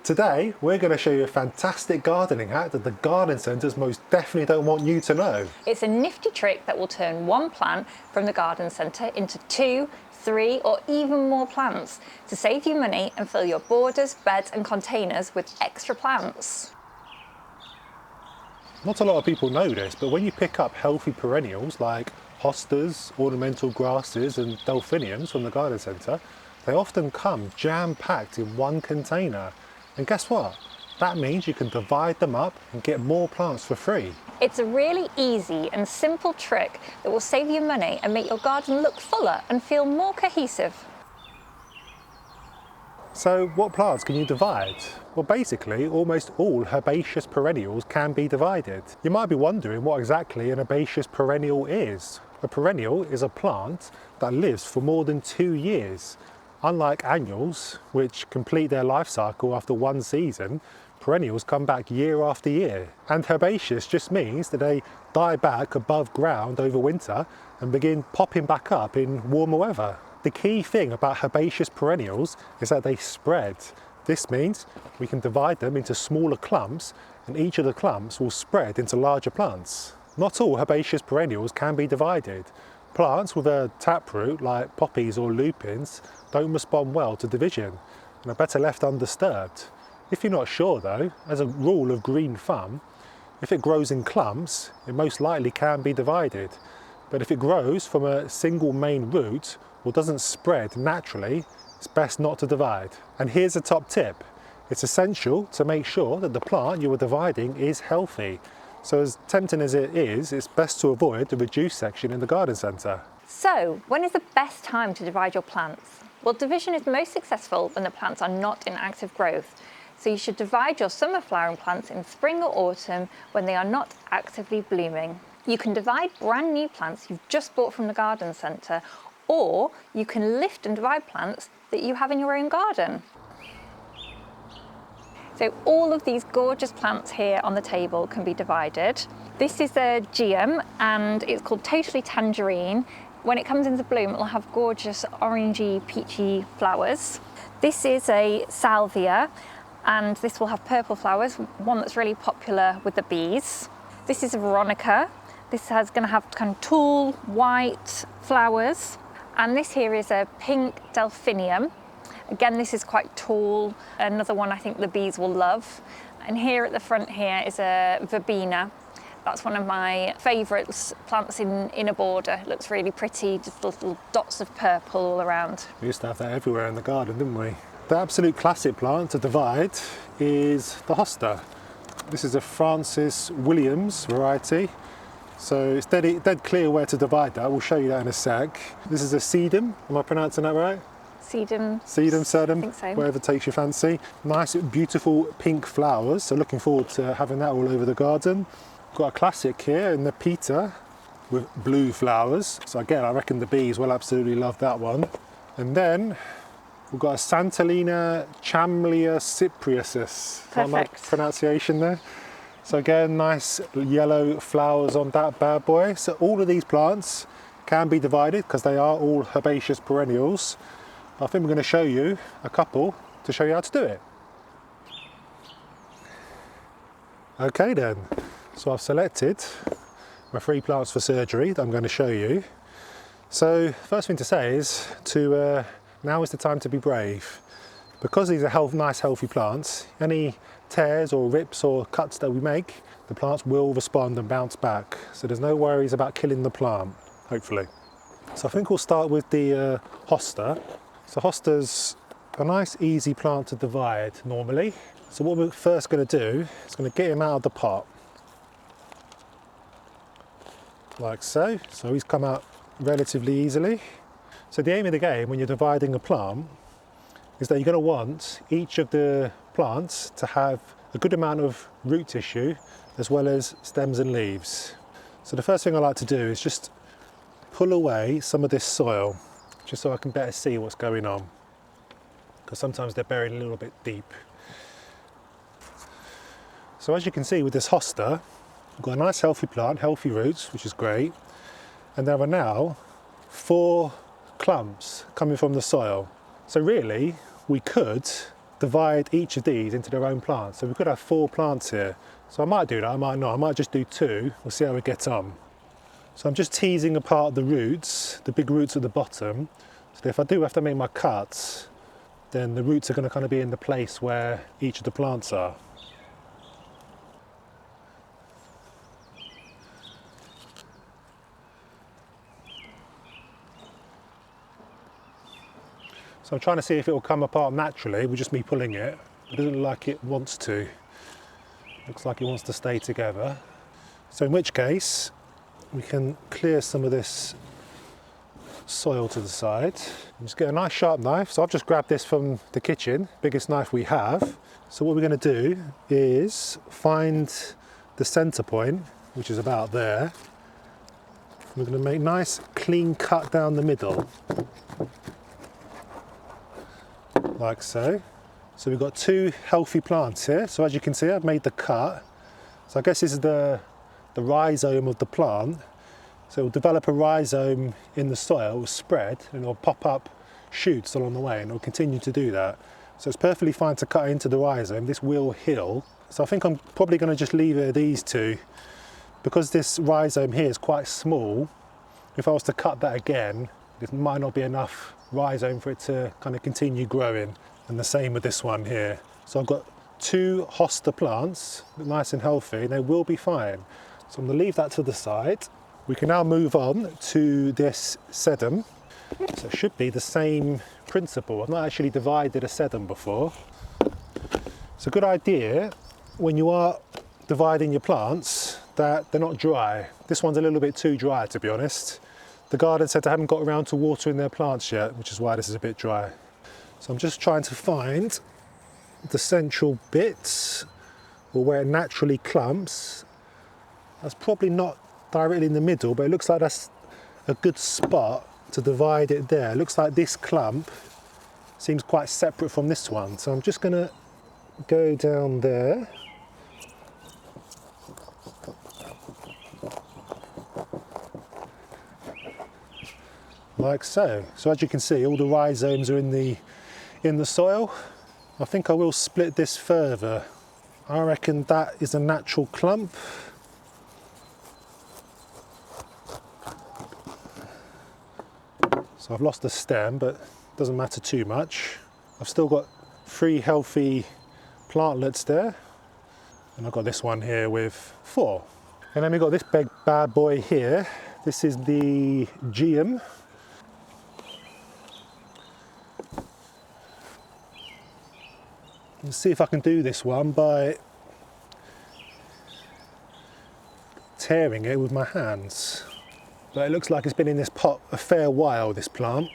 Today, we're going to show you a fantastic gardening hack that the garden centres most definitely don't want you to know. It's a nifty trick that will turn one plant from the garden centre into 2, 3 or even more plants to save you money and fill your borders, beds and containers with extra plants. Not a lot of people know this, but when you pick up healthy perennials like hostas, ornamental grasses and delphiniums from the garden centre, they often come jam-packed in one container. And guess what? That means you can divide them up and get more plants for free. It's a really easy and simple trick that will save you money and make your garden look fuller and feel more cohesive. So what plants can you divide? Well, basically almost all herbaceous perennials can be divided. You might be wondering what exactly an herbaceous perennial is. A perennial is a plant that lives for more than 2 years. Unlike annuals, which complete their life cycle after one season, perennials come back year after year. And herbaceous just means that they die back above ground over winter and begin popping back up in warmer weather. The key thing about herbaceous perennials is that they spread. This means we can divide them into smaller clumps and each of the clumps will spread into larger plants. Not all herbaceous perennials can be divided. Plants with a taproot like poppies or lupins don't respond well to division and are better left undisturbed. If you're not sure though, as a rule of green thumb, if it grows in clumps, it most likely can be divided. But if it grows from a single main root or doesn't spread naturally, it's best not to divide. And here's a top tip. It's essential to make sure that the plant you are dividing is healthy. So as tempting as it is, it's best to avoid the reduced section in the garden centre. So, when is the best time to divide your plants? Well, division is most successful when the plants are not in active growth. So you should divide your summer flowering plants in spring or autumn when they are not actively blooming. You can divide brand new plants you've just bought from the garden centre, or you can lift and divide plants that you have in your own garden. So all of these gorgeous plants here on the table can be divided. This is a geum and it's called Totally Tangerine. When it comes into bloom, it'll have gorgeous orangey, peachy flowers. This is a salvia and this will have purple flowers, one that's really popular with the bees. This is a veronica. This is going to have kind of tall, white flowers. And this here is a pink delphinium. Again, this is quite tall, another one I think the bees will love. And here at the front here is a verbena. That's one of my favourites, plants in a border. It looks really pretty, just little dots of purple all around. We used to have that everywhere in the garden, didn't we? The absolute classic plant to divide is the hosta. This is a Francis Williams variety. So it's dead clear where to divide that. We'll show you that in a sec. This is a sedum, am I pronouncing that right? Sedum, sedum, I think so. Wherever takes your fancy. Nice, beautiful pink flowers. So looking forward to having that all over the garden. Got a classic here in the Peter with blue flowers. So again, I reckon the bees will absolutely love that one. And then we've got a Santolina Chamlia cypriasis. Perfect. Pronunciation there. So again, nice yellow flowers on that bad boy. So all of these plants can be divided because they are all herbaceous perennials. I think we're going to show you a couple to show you how to do it. Okay then, so I've selected my 3 plants for surgery that I'm going to show you. So first thing to say is now is the time to be brave. Because these are nice healthy plants, any tears or rips or cuts that we make, the plants will respond and bounce back. So there's no worries about killing the plant, hopefully. So I think we'll start with the hosta. So hosta's a nice easy plant to divide normally. So what we're first going to do is going to get him out of the pot. Like so. So he's come out relatively easily. So the aim of the game when you're dividing a plant is that you're going to want each of the plants to have a good amount of root tissue as well as stems and leaves. So the first thing I like to do is just pull away some of this soil just so I can better see what's going on, because sometimes they're buried a little bit deep. So as you can see with this hosta, we've got a nice healthy plant, healthy roots, which is great, and there are now 4 clumps coming from the soil. So really we could divide each of these into their own plants. So we could have 4 plants here. So I might do that, I might not. I might just do 2. We'll see how we get on. So I'm just teasing apart the roots, the big roots at the bottom. So that if I do have to make my cuts, then the roots are going to kind of be in the place where each of the plants are. So I'm trying to see if it will come apart naturally with just me pulling it. It doesn't look like it wants to. Looks like it wants to stay together. So in which case, we can clear some of this soil to the side. Just get a nice sharp knife. So I've just grabbed this from the kitchen, biggest knife we have. So what we're going to do is find the center point, which is about there. We're going to make a nice clean cut down the middle. Like so. So we've got 2 healthy plants here. So as you can see, I've made the cut. So I guess this is the rhizome of the plant. So it will develop a rhizome in the soil, it will spread, and it will pop up shoots along the way, and it will continue to do that. So it's perfectly fine to cut into the rhizome. This will heal. So I think I'm probably going to just leave it at these 2. Because this rhizome here is quite small, if I was to cut that again, there might not be enough rhizome for it to kind of continue growing. And the same with this one here. So I've got 2 hosta plants, nice and healthy, and they will be fine. So I'm going to leave that to the side. We can now move on to this sedum. So it should be the same principle. I've not actually divided a sedum before. It's a good idea when you are dividing your plants that they're not dry. This one's a little bit too dry, to be honest. The garden said they haven't got around to watering their plants yet, which is why this is a bit dry. So I'm just trying to find the central bits, or where it naturally clumps. That's probably not directly in the middle, but it looks like that's a good spot to divide it there. It looks like this clump seems quite separate from this one. So I'm just going to go down there. Like so. So as you can see, all the rhizomes are in the soil. I think I will split this further. I reckon that is a natural clump. So I've lost the stem, but it doesn't matter too much. I've still got 3 healthy plantlets there. And I've got this one here with 4. And then we've got this big bad boy here. This is the Geum. Let's see if I can do this one by tearing it with my hands. But it looks like it's been in this pot a fair while, this plant.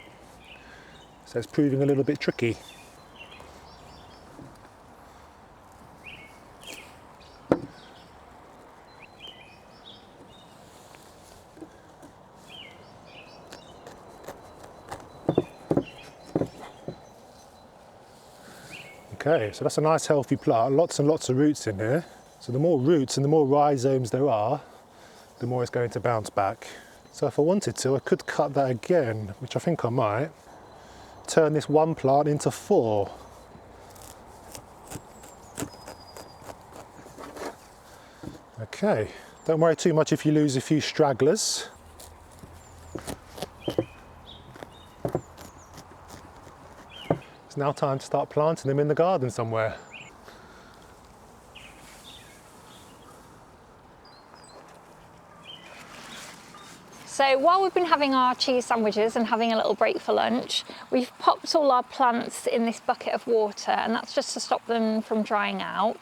So it's proving a little bit tricky. Okay, so that's a nice healthy plant, lots and lots of roots in here. So the more roots and the more rhizomes there are, the more it's going to bounce back. So if I wanted to, I could cut that again, which I think I might. Turn this one plant into 4. Okay, don't worry too much if you lose a few stragglers. It's now time to start planting them in the garden somewhere. So while we've been having our cheese sandwiches and having a little break for lunch, we've popped all our plants in this bucket of water, and that's just to stop them from drying out.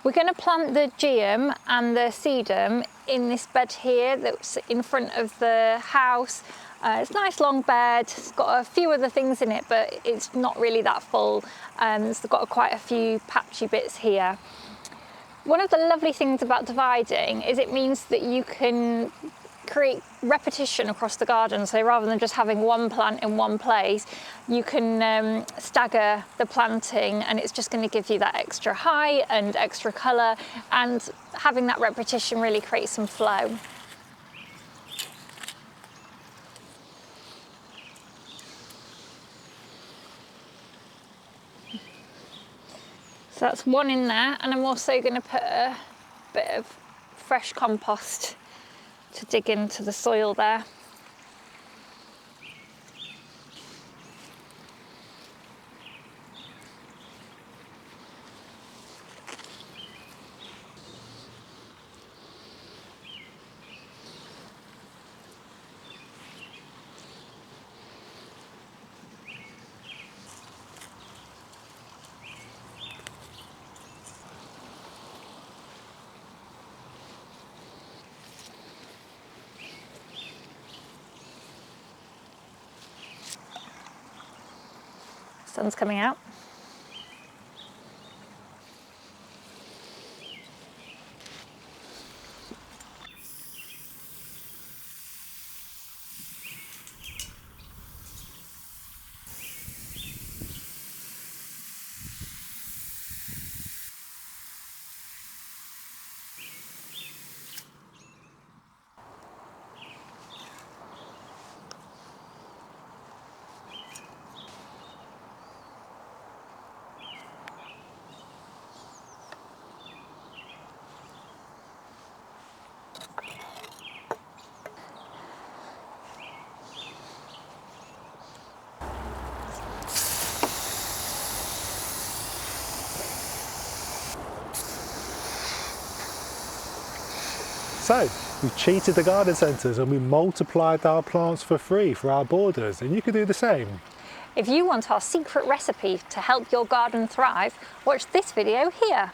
We're going to plant the Geum and the Sedum in this bed here that's in front of the house. It's a nice long bed, it's got a few other things in it, but it's not really that full. It's got quite a few patchy bits here. One of the lovely things about dividing is it means that you can create repetition across the garden. So rather than just having one plant in one place, you can stagger the planting, and it's just going to give you that extra height and extra colour, and having that repetition really creates some flow. So that's one in there, and I'm also going to put a bit of fresh compost to dig into the soil there. Sun's coming out. So, we've cheated the garden centres and we multiplied our plants for free for our borders, and you can do the same. If you want our secret recipe to help your garden thrive, watch this video here.